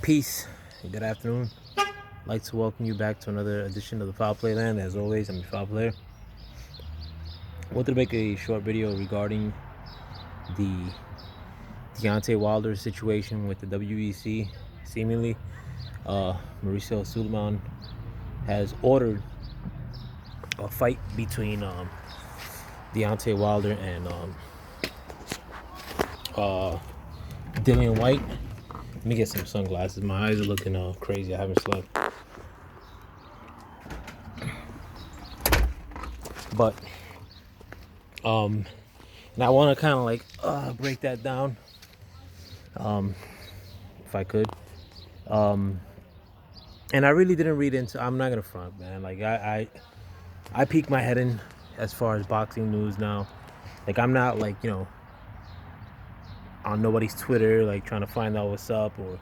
Peace. Good afternoon. I'd like to welcome you back to another edition of the Foul Play Land. As always, I'm your Foul Player. I wanted to make a short video regarding the Deontay Wilder situation with the WBC. Seemingly, Mauricio Sulaimán has ordered a fight between Deontay Wilder and Dillian Whyte. Let me get some sunglasses. My eyes are looking crazy. I haven't slept. But and I want to kind of like break that down, if I could. And I really didn't read into. I'm not gonna front, man. Like I peek my head in as far as boxing news now. Like I'm not like on nobody's Twitter like trying to find out what's up, or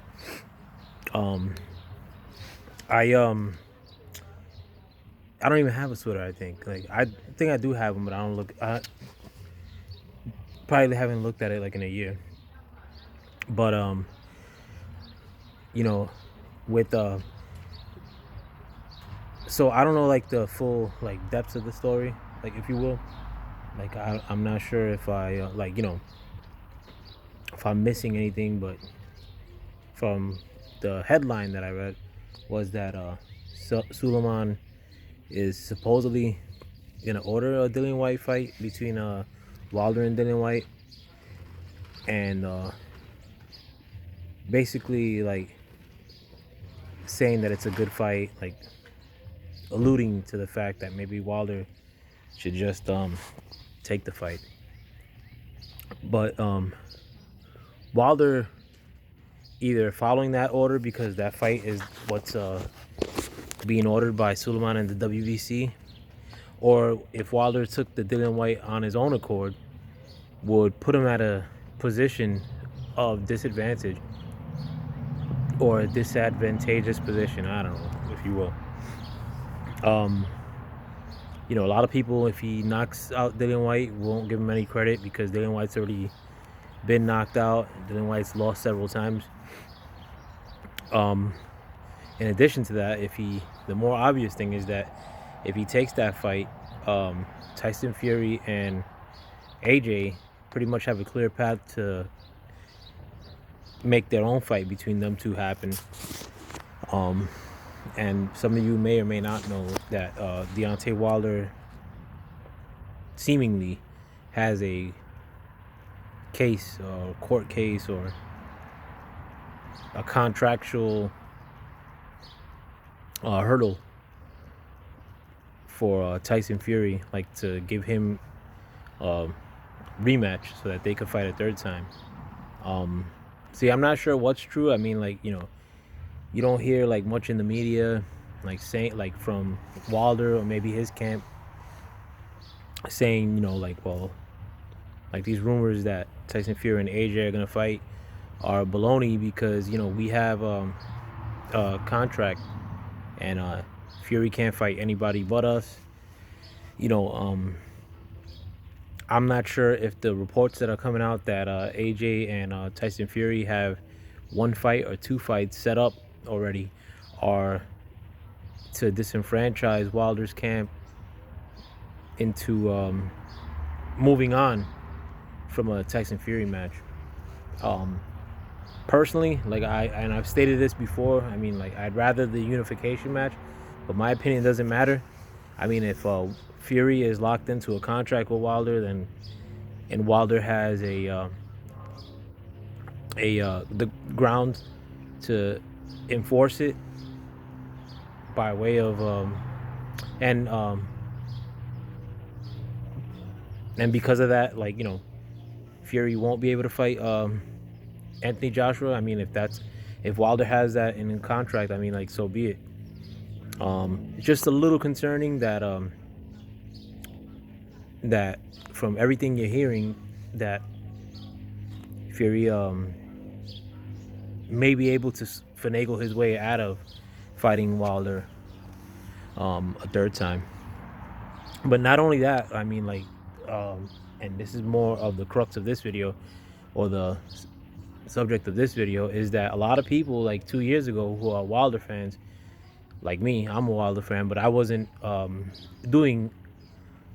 I don't even have a Twitter. I think I do have one, but I don't look. I probably haven't looked at it like in a year. But with so I don't know like the full like depths of the story, like if you will. Like I'm not sure if I if I'm missing anything, but from the headline that I read was that Sulaimán is supposedly gonna order a Dillian Whyte fight between Wilder and Dillian Whyte, and basically like saying that it's a good fight, like alluding to the fact that maybe Wilder should just take the fight. But Wilder either following that order, because that fight is what's being ordered by Sulaimán and the WBC, or if Wilder took the Dillian Whyte on his own accord, would put him at a position of disadvantage or a disadvantageous position. I don't know, if you will. A lot of people, if he knocks out Dillian Whyte, won't give him any credit because Dillian Whyte's already been knocked out. Dillian Whyte's lost several times. In addition to that, the more obvious thing is that if he takes that fight, Tyson Fury and AJ pretty much have a clear path to make their own fight between them two happen. And some of you may or may not know that Deontay Wilder seemingly has a case, or court case, or a contractual hurdle for Tyson Fury, like to give him a rematch so that they could fight a third time. See, I'm not sure what's true. I mean, like, you don't hear like much in the media, like saying, like from Wilder or maybe his camp, saying, like these rumors that Tyson Fury and AJ are gonna fight are baloney, because we have a contract, and Fury can't fight anybody but us. I'm not sure if the reports that are coming out that AJ and Tyson Fury have one fight or two fights set up already are to disenfranchise Wilder's camp into moving on from a Tyson Fury match. Personally, like I've stated this before, I mean, like, I'd rather the unification match, but my opinion doesn't matter. I mean, if Fury is locked into a contract with Wilder, then, and Wilder has the ground to enforce it by way of and because of that, like, Fury won't be able to fight Anthony Joshua. I mean, if Wilder has that in a contract, I mean, like, so be it. It's just a little concerning that that from everything you're hearing, that Fury may be able to finagle his way out of fighting Wilder a third time. But not only that, I mean, like, and this is more of the crux of this video, or the subject of this video, is that a lot of people like 2 years ago who are Wilder fans, like me, I'm a Wilder fan, but I wasn't doing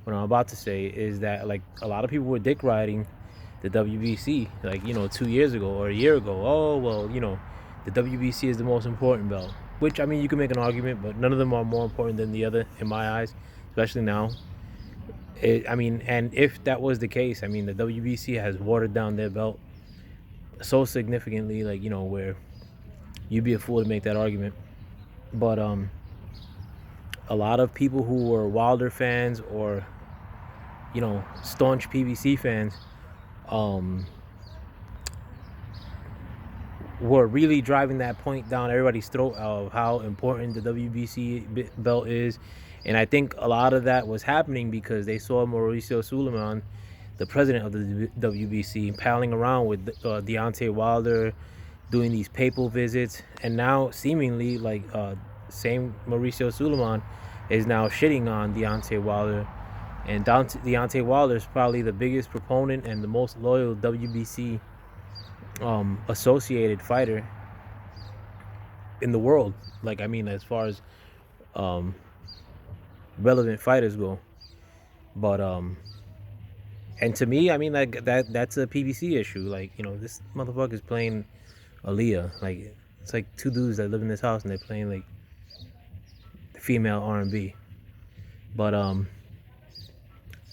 what I'm about to say, is that like a lot of people were dick riding the WBC, like, you know, 2 years ago or a year ago. Oh, well, you know, the WBC is the most important belt, which, I mean, you can make an argument, but none of them are more important than the other in my eyes, especially now. I mean, and if that was the case, I mean, the WBC has watered down their belt so significantly, like, you know, where you'd be a fool to make that argument. But a lot of people who were Wilder fans or, you know, staunch PBC fans were really driving that point down everybody's throat of how important the WBC belt is. And I think a lot of that was happening because they saw Mauricio Sulaimán, the president of the WBC, palling around with Deontay Wilder, doing these papal visits, and now seemingly like same Mauricio Sulaimán is now shitting on Deontay Wilder. And Deontay Wilder is probably the biggest proponent and the most loyal WBC associated fighter in the world. Like, I mean, as far as relevant fighters go. But and to me, I mean, like that's a PBC issue. Like, you know, this motherfucker's playing Aaliyah. Like, it's like two dudes that live in this house and they're playing like female R&B. But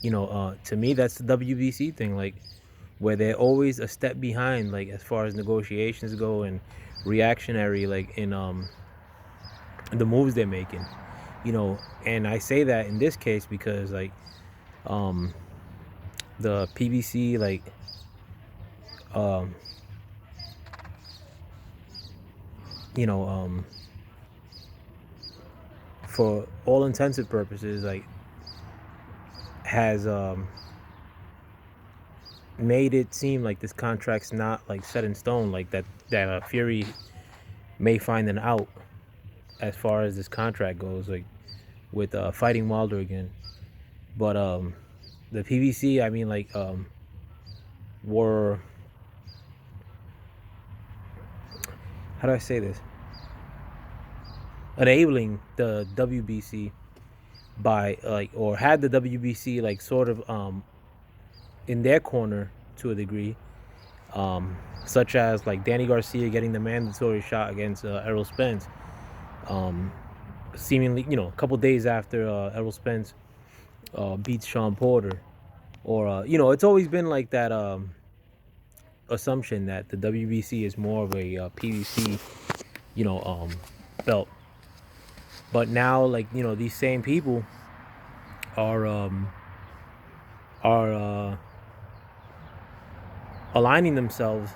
you know, to me, that's the WBC thing, like, where they're always a step behind, like, as far as negotiations go and reactionary, like, in the moves they're making, you know. And I say that in this case because, like, the PBC, like, you know, for all intents and purposes, like, has made it seem like this contract's not like set in stone, like that Fury may find an out as far as this contract goes, like with fighting Wilder again. But the PBC, I mean, like, were, how do I say this, enabling the WBC by, like, or had the WBC like sort of in their corner to a degree, such as like Danny Garcia getting the mandatory shot against Errol Spence, seemingly, you know, a couple days after Errol Spence beats Sean Porter. Or you know, it's always been like that assumption that the WBC is more of a PBC, you know, belt. But now, like, you know, these same people are aligning themselves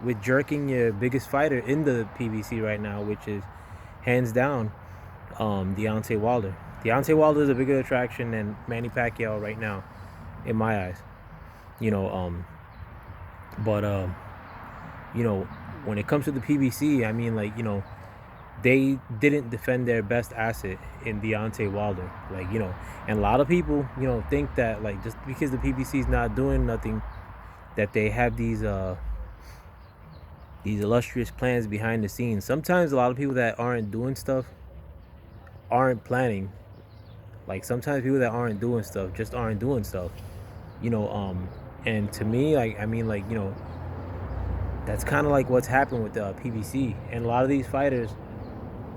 with jerking your biggest fighter in the PBC right now, which is hands down Deontay Wilder. Deontay Wilder is a bigger attraction than Manny Pacquiao right now, in my eyes. You know, but you know, when it comes to the PBC, I mean, like, you know, they didn't defend their best asset in Deontay Wilder. Like, you know, and a lot of people, you know, think that, like, just because the PBC is not doing nothing, that they have these illustrious plans behind the scenes. Sometimes a lot of people that aren't doing stuff aren't planning. Like, sometimes people that aren't doing stuff just aren't doing stuff. You know, and to me, like, I mean, like, you know, that's kind of like what's happened with the PBC. And a lot of these fighters,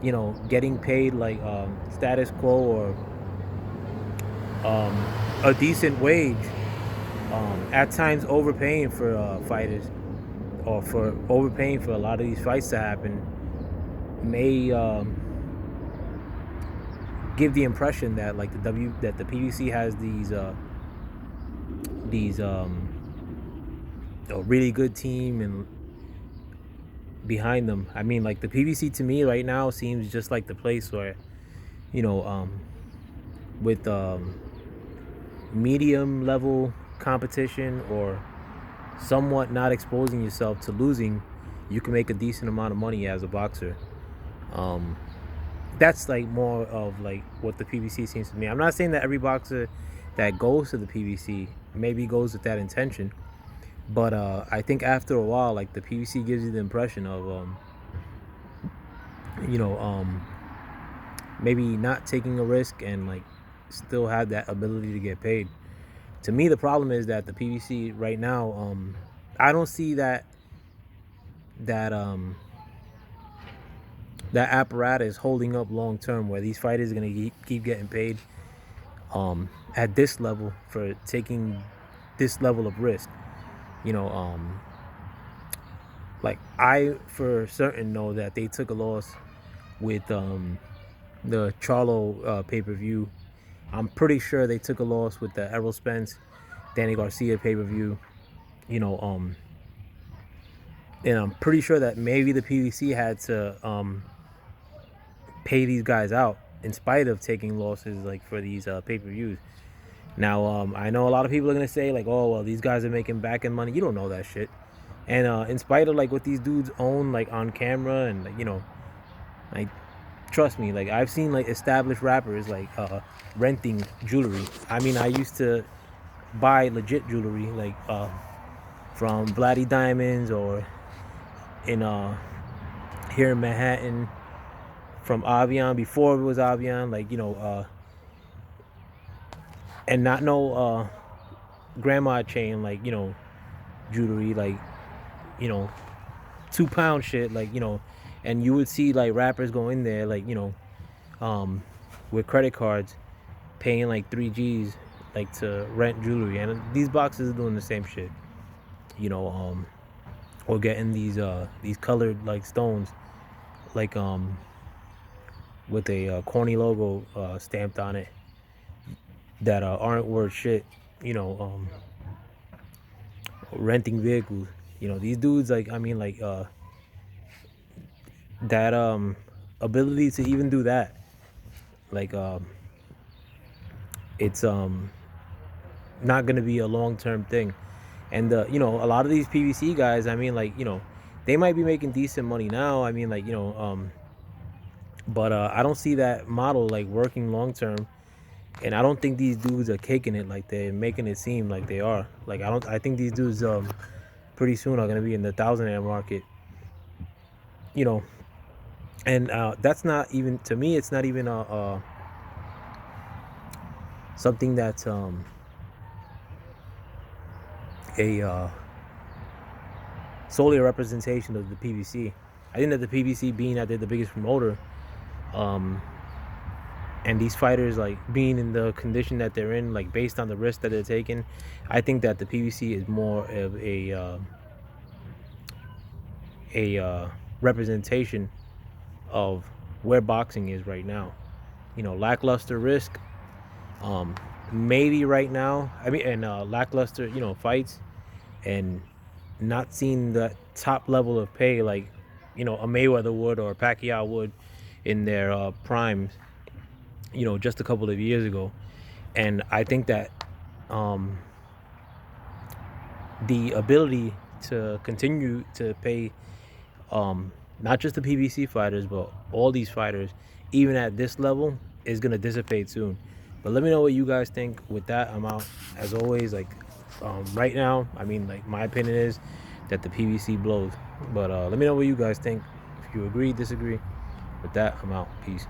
you know, getting paid like status quo or a decent wage, at times overpaying for fighters, or for overpaying for a lot of these fights to happen, may give the impression that, like, that the PBC has these a really good team and behind them. I mean, like, the PBC to me right now seems just like the place where, you know, with medium level competition or somewhat not exposing yourself to losing, you can make a decent amount of money as a boxer. That's like more of like what the PBC seems to me. I'm not saying that every boxer that goes to the PBC maybe goes with that intention, But I think after a while, like, the PBC gives you the impression of you know, maybe not taking a risk and like still have that ability to get paid. To me, the problem is that the PBC right now, I don't see that that apparatus holding up long term, where these fighters are gonna keep getting paid at this level for taking this level of risk. You know, like, I for certain know that they took a loss with the Charlo pay-per-view. I'm pretty sure they took a loss with the Errol Spence Danny Garcia pay-per-view. You know, and I'm pretty sure that maybe the PBC had to pay these guys out in spite of taking losses, like, for these pay-per-views. Now, I know a lot of people are gonna say, like, oh well, these guys are making back-end money. You don't know that shit. And in spite of like what these dudes own, like, on camera, and like, you know, like, trust me, like, I've seen like established rappers like renting jewelry. I mean, I used to buy legit jewelry, like from Vladdy Diamonds, or in here in Manhattan from Avion, before it was Avion, like, you know, and not no grandma chain, like, you know, jewelry, like, you know, 2 pound shit, like, you know. And you would see like rappers go in there, like, you know, with credit cards, paying like 3 G's, like, to rent jewelry. And these boxes are doing the same shit, you know, or getting these colored like stones, like with a corny logo stamped on it, that aren't worth shit, you know. Renting vehicles, you know, these dudes, like, I mean, like, that ability to even do that, like, it's not gonna be a long-term thing. And you know, a lot of these PVC guys, I mean, like, you know, they might be making decent money now. I mean, like, you know, but I don't see that model like working long term. And I don't think these dudes are kicking it like they're making it seem like they are. Like, I think these dudes pretty soon are gonna be in the $1,000 market, you know. And that's not even, to me, it's not even something that's a solely a representation of the PBC. I think that the PBC, being that they're the biggest promoter, and these fighters, like, being in the condition that they're in, like, based on the risk that they're taking, I think that the PBC is more of a representation of where boxing is right now. You know, lackluster risk, maybe right now. I mean, and lackluster, you know, fights, and not seeing the top level of pay, like, you know, a Mayweather would or a Pacquiao would in their primes, you know, just a couple of years ago. And I think that the ability to continue to pay not just the PBC fighters, but all these fighters, even at this level, is gonna dissipate soon. But let me know what you guys think. With that, I'm out. As always, like, right now, I mean, like, my opinion is that the PBC blows. But let me know what you guys think. If you agree, disagree. With that, I'm out. Peace.